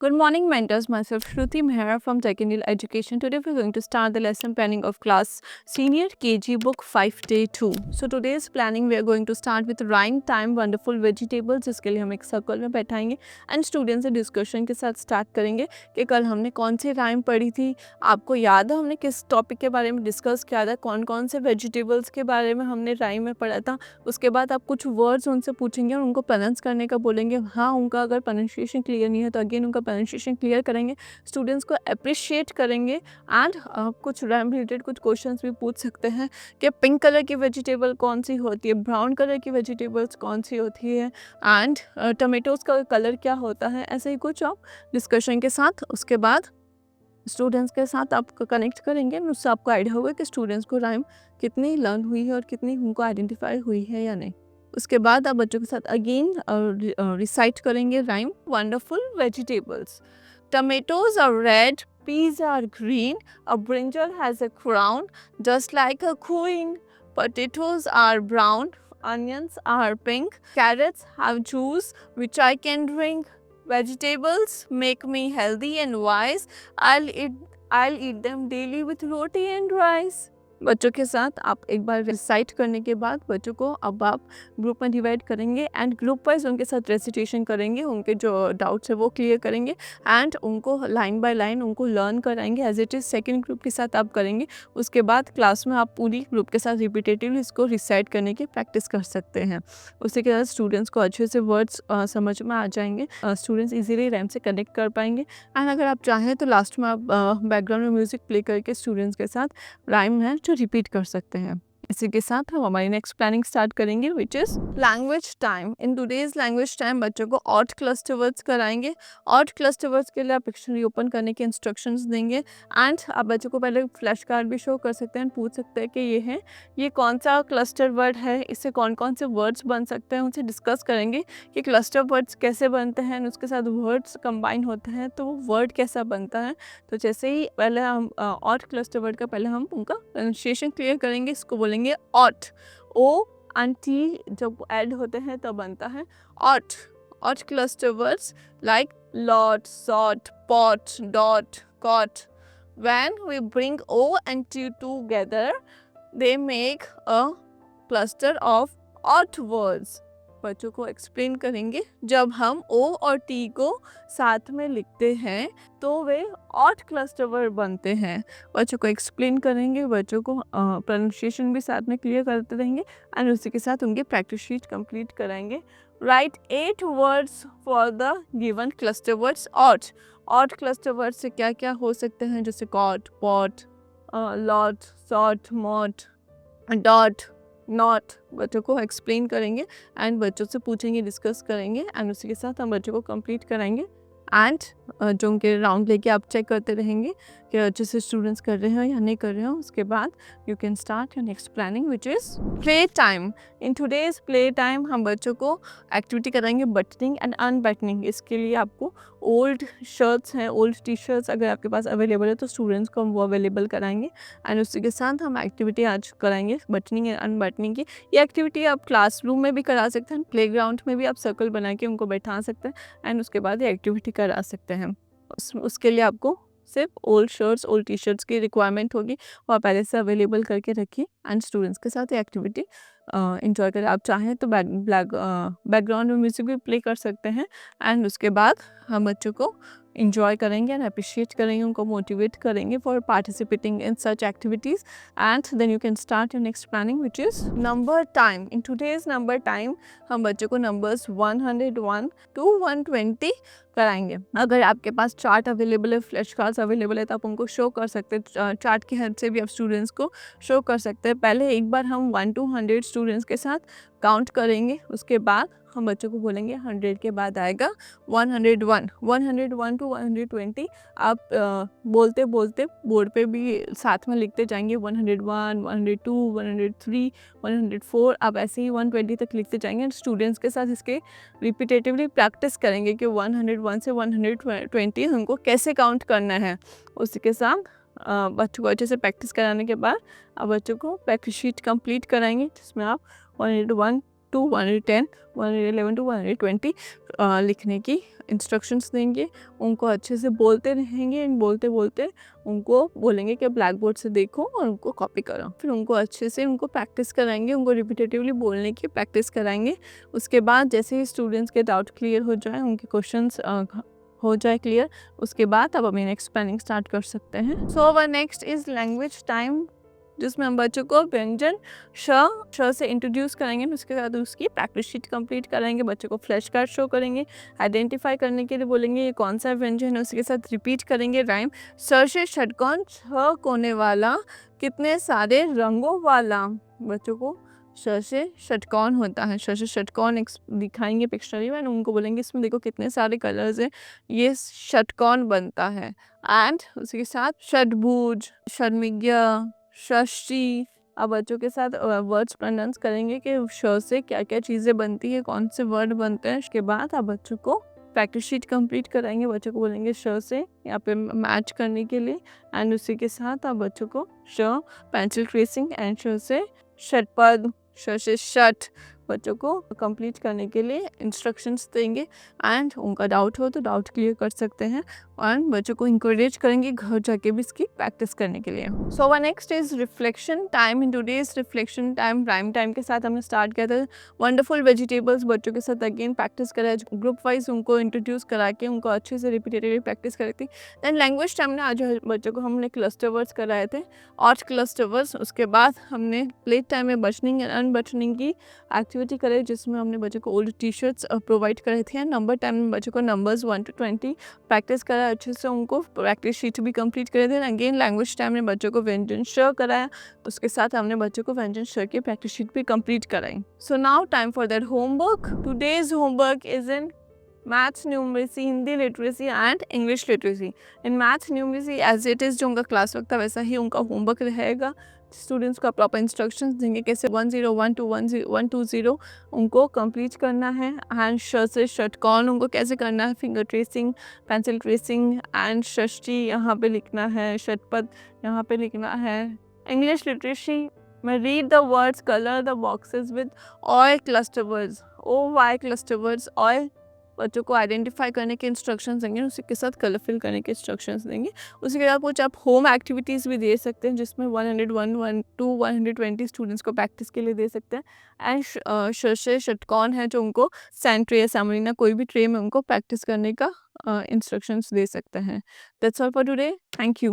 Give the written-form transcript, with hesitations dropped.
Good morning, mentors. Myself Shruti Mehra from Technical Education. Today we're going to start the lesson planning of class Senior KG Book 5 Day 2. So today's planning we are going to start with rhyme time wonderful vegetables, जिसके लिए हम एक circle में बैठाएंगे and student से discussion के साथ start करेंगे कि कल हमने कौन सी राइम पढ़ी थी, आपको याद है हमने किस टॉपिक के बारे में डिस्कस किया था, कौन कौन से वेजिटेबल्स के बारे में हमने राइम में पढ़ा था। उसके बाद आप कुछ वर्ड्स उनसे पूछेंगे और उनको प्रोनाउंस करने का बोलेंगे। हाँ, उनका अगर प्रोनाउंसिएशन क्लियर नहीं है तो अगेन उनका प्रोनाउंसिएशन क्लियर करेंगे, स्टूडेंट्स को अप्रिशिएट करेंगे एंड कुछ राइम रिलेटेड कुछ क्वेश्चंस भी पूछ सकते हैं कि पिंक कलर की वेजिटेबल कौन सी होती है, ब्राउन कलर की वेजिटेबल्स कौन सी होती है एंड टमेटोज़ का कलर क्या होता है। ऐसे ही कुछ आप डिस्कशन के साथ उसके बाद स्टूडेंट्स के साथ आप कनेक्ट करेंगे, उससे आपको आइडिया होगा कि स्टूडेंट्स को राइम कितनी लर्न हुई है और कितनी उनको आइडेंटिफाई हुई है या नहीं। उसके बाद आप बच्चों के साथ अगेन रिसाइट करेंगे rhyme wonderful vegetables. Tomatoes are red, peas are green, a brinjal has a crown just like a queen, potatoes are brown, onions are pink, carrots have juice which I can drink, vegetables make me healthy and wise, I'll eat them daily with roti and rice। बच्चों के साथ आप एक बार recite करने के बाद बच्चों को अब आप ग्रुप में डिवाइड करेंगे एंड ग्रुप वाइज उनके साथ रेसिटेशन करेंगे, उनके जो डाउट्स है वो क्लियर करेंगे एंड उनको लाइन बाय लाइन उनको लर्न कराएंगे as it is. Second group के साथ आप करेंगे, उसके बाद क्लास में आप पूरी ग्रुप के साथ रिपीटेटिवली इसको रिसाइट करने की प्रैक्टिस कर सकते हैं। उसके बाद स्टूडेंट्स को अच्छे से वर्ड्स समझ में आ जाएंगे, स्टूडेंट्स इजीली रैम से कनेक्ट कर पाएंगे एंड अगर आप चाहें तो लास्ट में आप बैकग्राउंड में म्यूज़िक प्ले करके स्टूडेंट्स के साथ राइम है जो रिपीट कर सकते हैं। इसी के साथ हम हमारी नेक्स्ट प्लानिंग स्टार्ट करेंगे which is language time. In today's language time बच्चों को ऑड क्लस्टर वर्ड्स कराएंगे। ऑड क्लस्टर वर्ड्स के लिए आप डिक्शनरी ओपन करने के इंस्ट्रक्शंस देंगे एंड आप बच्चों को पहले फ्लैश कार्ड भी शो कर सकते हैं, पूछ सकते हैं कि ये कौन सा क्लस्टर वर्ड है, इससे कौन कौन से वर्ड्स बन सकते हैं, उनसे डिस्कस करेंगे कि क्लस्टर वर्ड्स कैसे बनते हैं और उसके साथ वर्ड्स कंबाइन होते हैं तो वो वर्ड कैसा बनता है। तो जैसे ही पहले हम ऑड क्लस्टर वर्ड का पहले हम उनका प्रोनाउंसिएशन क्लियर करेंगे, इसको बोलेंगे ऑट, ओ एंड टी जब ऐड होते हैं तब बनता है ot. Ought cluster words like lot, sot, pot, dot, cot, when we bring O and T together they make a cluster of ot words. बच्चों को एक्सप्लेन करेंगे जब हम ओ और टी को साथ में लिखते हैं तो वे ऑट क्लस्टर वर्ड बनते हैं। बच्चों को एक्सप्लेन करेंगे, बच्चों को प्रोनाउंसिएशन भी साथ में क्लियर करते रहेंगे एंड उसी के साथ उनके प्रैक्टिस शीट कंप्लीट कराएंगे। Write 8 words for the given cluster words ought. Ought cluster word से क्या क्या हो सकते हैं, जैसे cot, pot, lot, sot, mot, dot, not. बच्चों को एक्सप्लेन करेंगे एंड बच्चों से पूछेंगे, डिस्कस करेंगे एंड उसी के साथ हम बच्चों को कंप्लीट कराएंगे एंड जो उनके राउंड लेके आप चेक करते रहेंगे कि अच्छे से स्टूडेंट्स कर रहे हैं या नहीं कर रहे हैं। उसके बाद you can start your next planning which is play time. In today's play time हम बच्चों को एक्टिविटी कराएंगे बटनिंग एंड अनबटनिंग। इसके लिए आपको ओल्ड शर्ट्स हैं, ओल्ड टी शर्ट्स अगर आपके पास अवेलेबल है तो स्टूडेंट्स को हम वो अवेलेबल कराएंगे एंड उसी के साथ हम एक्टिविटी आज कराएंगे बटनिंग एंड अनबटनिंग की। ये एक्टिविटी आप क्लासरूम में भी करा सकते हैं, प्लेग्राउंड में भी आप सर्कल बना के उनको बैठा सकते हैं एंड उसके बाद ये एक्टिविटी करा सकते हैं। उसके लिए आपको सिर्फ old shirts, old T shirts की रिक्वायरमेंट होगी, वो आप पहले से अवेलेबल करके रखिए एंड स्टूडेंट्स के साथ ये एक्टिविटी इंजॉय करें। आप चाहें तो बैकग्राउंड में म्यूज़िक भी प्ले कर सकते हैं एंड उसके बाद हम बच्चों को इंजॉय करेंगे एंड अप्रिशिएट करेंगे, उनको मोटिवेट करेंगे for participating in such activities and then you can start your next planning which is number time. In today's number time हम बच्चों को नंबर्स 101 to 120 कराएंगे। अगर आपके पास चार्ट अवेलेबल है, फ्लैश कार्ड्स अवेलेबल है तो आप उनको शो कर सकते हैं, चार्ट की हेल्प से भी आप स्टूडेंट्स को शो कर सकते हैं। पहले एक बार हम 1 to 100 स्टूडेंट्स के साथ काउंट करेंगे, उसके बाद हम बच्चों को बोलेंगे 100 के बाद आएगा 101, 101 to 120। आप बोलते बोलते बोर्ड पे भी साथ में लिखते जाएंगे 101, 102, 103, 104, आप ऐसे ही 120 तक लिखते जाएंगे। स्टूडेंट्स के साथ इसके रिपीटेटिवली प्रैक्टिस करेंगे कि 101 से 120 उनको कैसे काउंट करना है। उसी के साथ बच्चों को अच्छे से प्रैक्टिस कराने के बाद आप बच्चों को प्रैक्टिस शीट कंप्लीट कराएंगे जिसमें आप 101 टू 110, 111 टू 120 लिखने की इंस्ट्रक्शंस देंगे। उनको अच्छे से बोलते रहेंगे, बोलते बोलते उनको बोलेंगे कि ब्लैक बोर्ड से देखो और उनको कॉपी करो। फिर उनको अच्छे से उनको प्रैक्टिस कराएंगे, उनको रिपीटेटिवली बोलने की प्रैक्टिस कराएंगे। उसके बाद जैसे ही स्टूडेंट्स के डाउट क्लियर हो जाए, उनके क्वेश्चंस हो जाए क्लियर, उसके बाद आप अपनी नेक्स्ट प्लानिंग स्टार्ट कर सकते हैं। So our next is language time, जिसमें हम बच्चों को व्यंजन श से इंट्रोड्यूस करेंगे। उसके बाद उसकी प्रैक्टिस शीट कंप्लीट कराएंगे, बच्चों को फ्लैश कार्ड शो करेंगे, आइडेंटिफाई करने के लिए बोलेंगे ये कौन सा व्यंजन है, उसके साथ रिपीट करेंगे राइम। स से षटकोण, छ कोने वाला, कितने सारे रंगों वाला। बच्चों को श से षटकोण होता है, श से षटकोण दिखाएंगे पिक्चरी में, उनको बोलेंगे इसमें देखो कितने सारे कलर्स हैं, ये षटकोण बनता है। एंड उसके साथ षडभुज, षडमिज्ञ, षष्ठी। अब बच्चों के साथ वर्ड्स प्रोनाउंस करेंगे कि श से क्या क्या चीज़ें बनती है, कौन से वर्ड बनते हैं। उसके बाद आप बच्चों को प्रैक्टिस शीट कंप्लीट कराएंगे, बच्चों को बोलेंगे श से यहाँ पे मैच करने के लिए। एंड उसी के साथ आप बच्चों को श पेंसिल ट्रेसिंग एंड श से षटपद, श से षट बच्चों को कंप्लीट करने के लिए इंस्ट्रक्शंस देंगे। एंड उनका डाउट हो तो डाउट क्लियर कर सकते हैं, और बच्चों को इंकरेज करेंगे घर जाके भी इसकी प्रैक्टिस करने के लिए। So one next is reflection time. In today's reflection time prime time के साथ हमने स्टार्ट किया था वंडरफुल वेजिटेबल्स। बच्चों के साथ अगेन प्रैक्टिस कराया, ग्रुप वाइज उनको इंट्रोड्यूस करा के उनको अच्छे से रिपीटेटिवली प्रैक्टिस कराई थी। देन लैंग्वेज टाइम में आज बच्चों को हमने क्लस्टर वर्ड्स कराए थे, 8 क्लस्टर वर्ड्स। उसके बाद हमने प्ले टाइम में बचनिंग एंड अनबचनिंग की एक्टिविटी कराई, जिसमें हमने बच्चों को ओल्ड टी शर्ट्स प्रोवाइड कराई थी। एंड नंबर टाइम में बच्चों को नंबर्स 1 to 20 प्रैक्टिस करा अच्छे से, उनको प्रैक्टिस शीट भी कंप्लीट करे थे। अगेन लैंग्वेज टाइम में बच्चों को व्यंजन श कराया, उसके साथ हमने बच्चों को व्यंजन श की प्रैक्टिस शीट भी कंप्लीट कराई। So now time for that homework. Today's homework is in maths, numeracy, Hindi literacy and English literacy. In maths numeracy as it is जो उनका क्लास वर्क था वैसा ही उनका होमवर्क रहेगा। स्टूडेंट्स को प्रॉपर इंस्ट्रक्शंस देंगे कैसे 101 to 120 उनको कंप्लीट करना है। एंड श से षटकोण उनको कैसे करना है, finger tracing, pencil tracing and षष्ठी यहाँ पे लिखना है, षटपद यहाँ पे लिखना है। इंग्लिश लिटरेसी में read the words, colour the boxes with all cluster words, OY cluster words. All बच्चों को आइडेंटिफाई करने के इंस्ट्रक्शंस देंगे, उसी के साथ कलर फिल करने के इंस्ट्रक्शंस देंगे। उसी के साथ कुछ आप होम एक्टिविटीज़ भी दे सकते हैं, जिसमें 101 to 120 स्टूडेंट्स को प्रैक्टिस के लिए दे सकते हैं। एंड श षटकोण है जो उनको सैंड ट्रे या सैमलिना कोई भी ट्रे में उनको प्रैक्टिस करने का इंस्ट्रक्शंस दे सकते हैं। That's all for today, thank you.